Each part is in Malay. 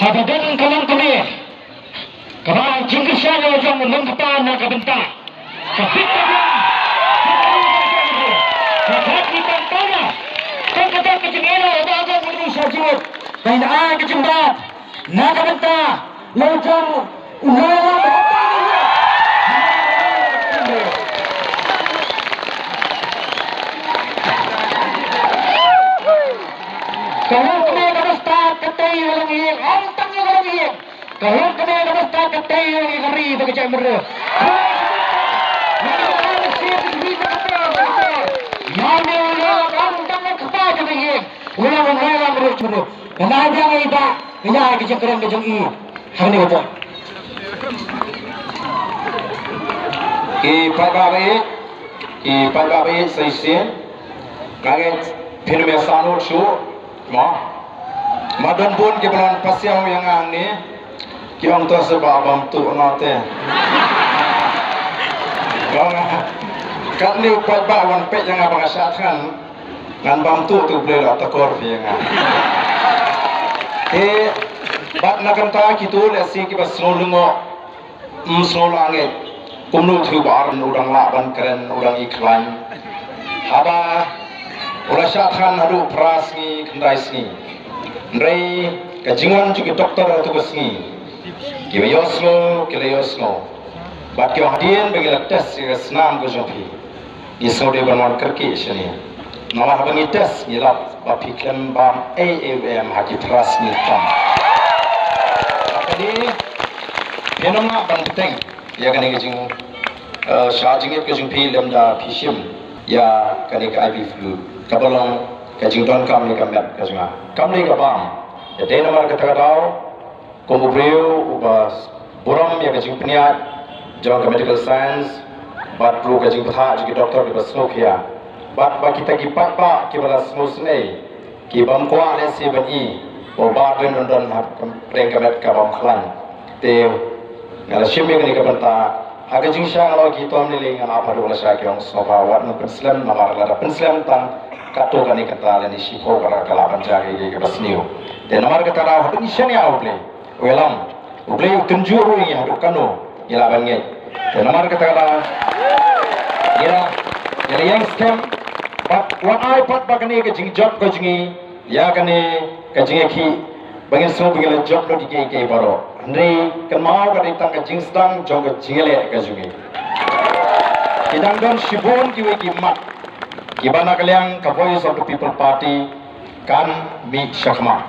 Hadapan kalang kami, kerana jingkisya yang menengkapkan nak bentak, ketika dia kita tanya, kan kita kejengela ada Indonesia jiwat, dan ada kejembat, nak bentak, lojang ulang. Kalau kami nabasta katay walang iyang, ang tangyo walang iyang. Kalau kami nabasta katay walang iyang hari bagi cak merah. Yami ulang ang tangyo kapag ang iyang. Ulang ang iyang merah. Kenapa yang ida? Ida kecak keren kecak i. Hari ni kata. Pagawe seisian. Kaget film sanur show. Madan pun ke bulan pasiau yang ni, kiong tu sebab abang tu nate. Kalau kat ni upat bawan pek yang abang asyatkan, ngan bang tu boleh lah tekor yang. Bat nak kata kita lesi kita senolungo, senolangit, kumnu tu baran udang laban keren udang iklan. Haba ulah syatkan hadu pras ni kendais ni. Ndai kajingan juga doktor tugas ni. Kita yoslo. Bat kita hadian bagi tes senam gojompi. Iso dia bermuat kerki sini. Nalah bagi tes ni lah bapikam bam AAM haki pras ni tam. Jadi fenomena penting. Ya kan kajing syajingit gojompi lemda pishim. Ya kan IV flu. Kabalong kajing tuan kami kambat kajinga. Kami kabam. Ya dena mar kata Kombreu ubas buram ya kajing peniat jang medical science bat pro kajing patha ji doktor di basnokia bat ba kita ki pat ba ki bala smosne ki bam kwa le se ban i o ba den don hat preng kamet ka bam khlan te ngala shime ni ka banta ha kajing sha lo ki tom ni ling ana pharu la sha ki ong soba wat no penslam na mar la penslam tang kato kani kata ni shiko kara kala banjari ke basniu te namar kata ra hadu shani autle welam ublei tunjuru ni hadu kano ila bangai te namar kata kala ila yang scam pat wan ai pat bagani ke jing job ko jingi ya kani ke jingi ki bangin so bangil job lo dike ke baro ndri kan mau ka ditang ke jing stang jong ke jingele ke jungi kidang don shibon ki we ki mat Kibana kaliang ka Voice of the People Party kan mi syakma.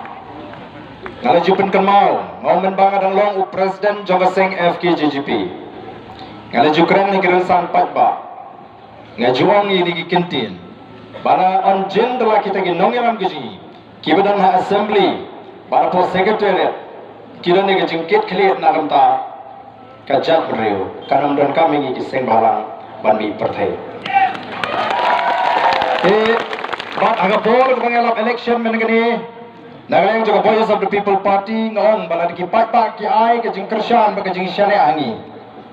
Ngala jupen kan mau membang dan long u Presiden Jongga Seng FKJGP. Ngala jukren ni kiran san patba. Ngajuang ini di kintin. Bana on jenderal kita ki nongyaram giji. Kibadan ha assembly para po secretariat. Kiran ni jingkit kli na kamta kajat beriu kanam dan kami ki seng balang ban mi perthai. Bat agak boleh mengelak election mengenai Nagayang juga Voice of the People Party ngong bala di kipat pak ki ai ke jing kersan ba ke jing syane angi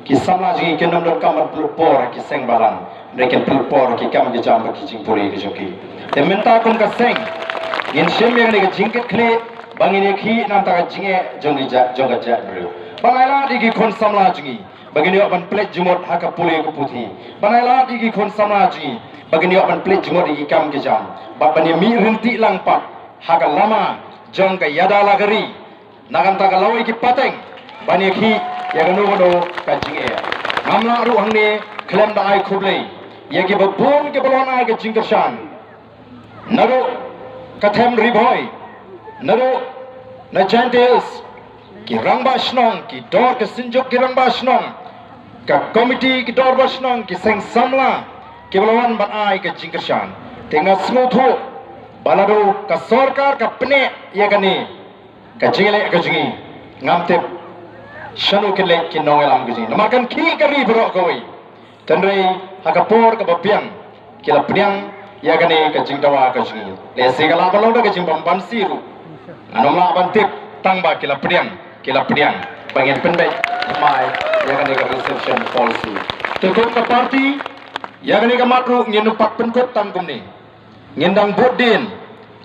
ki sama jing ke nom dot kamar pelupor ki seng balang mereka pelupor ki kam ki jam ba ki jing puri ki joki te menta kun ka seng in shem yang ni ke jing ke kle bang ini khi nam ta jinge jong ga ja bro bangaila digi khon samla jingi bagini ban plate jumot ha ka pule ko puthi bangaila digi khon samla jingi bagini ban plate jumot digi kam ke jam ba bani mi rinti lang pat ha ka lama jong ka yada lagari nagam ta ka lawai ki pateng bani khi ya ga no bodo ka jinge ngamla ru hangne klem da ai khuble ya ki babon ke bolona ke jingkershan naro kathem riboy naro na jantes ki rangba snong ki dor ke sinjok ki rangba snong ka komiti ki dor ba snong ki seng samla ki bolawan ban ai ke jingkershan tenga smuthu balado ka sarkar ka pne ya gani ka jingele ka jingi ngamte shanu ke le ki noelam ke jingi namakan ki kari bro koi tenrei hakapor ka bapiang ki la pnyang ya gani ka jingtawa ka jingi le segala baloda ka jimbam bansiru anomla bantip tangba kila pediang pengen pendek mai ya kan ka reception policy tukuk ka party ya kan ka matru ngenu pak penkut tangkum ni ngendang bodin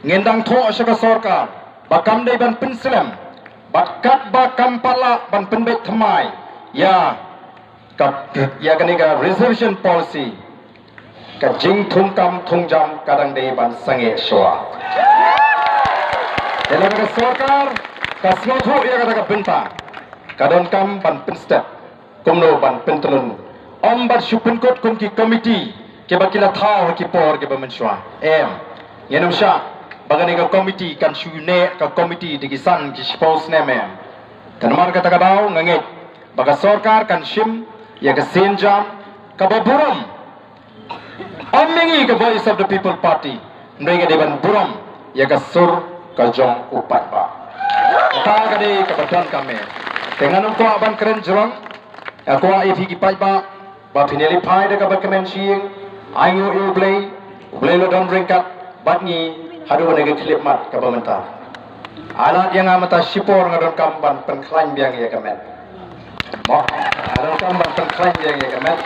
ngendang tho asaka sarkar bakam dei ban penslam bakat bakam pala ban pendek thamai ya kan ka reservation policy ka jing thungkam thungjam kadang dei ban sange soa Dalam ka sarkar kasmotho ya kata ka benta kadon kam ban pinstep komno ban pentelun om bar supenkot kom ki committee ke bakila thaw ki por ke bamenswa yenum sha bagani ka committee kan shune ka committee digisan ki spouse ne mem kan mar kata ka daw nganget baga sarkar kan shim ya ka senjam ka baburam mengi ka voice of the people party ndege de ban buram ya ka sur kajong upat ba ta gade kebetulan kami dengan ko aban keren jerong ko ifi ki pai ba finally pai de ka kemen siing ayu you play lo don ringkat batni hadu ne klip mat ka bamenta alat yang amata sipor ngadon kamban penklan biang ya kemen mo adon kamban penklan biang ya kemen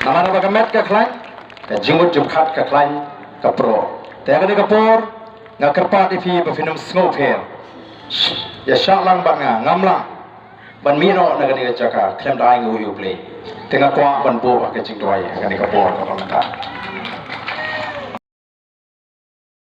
namana ba kemet ka klan ka jingut jumkhat ka klan ka pro te gade ka por ngakerpat ifi bafinum sngoper ya syaklang banga ngamla ban mino na gani jaka klem dai ngu yu play tengah kwa ban bo ka jing doi gani ka por ka pamata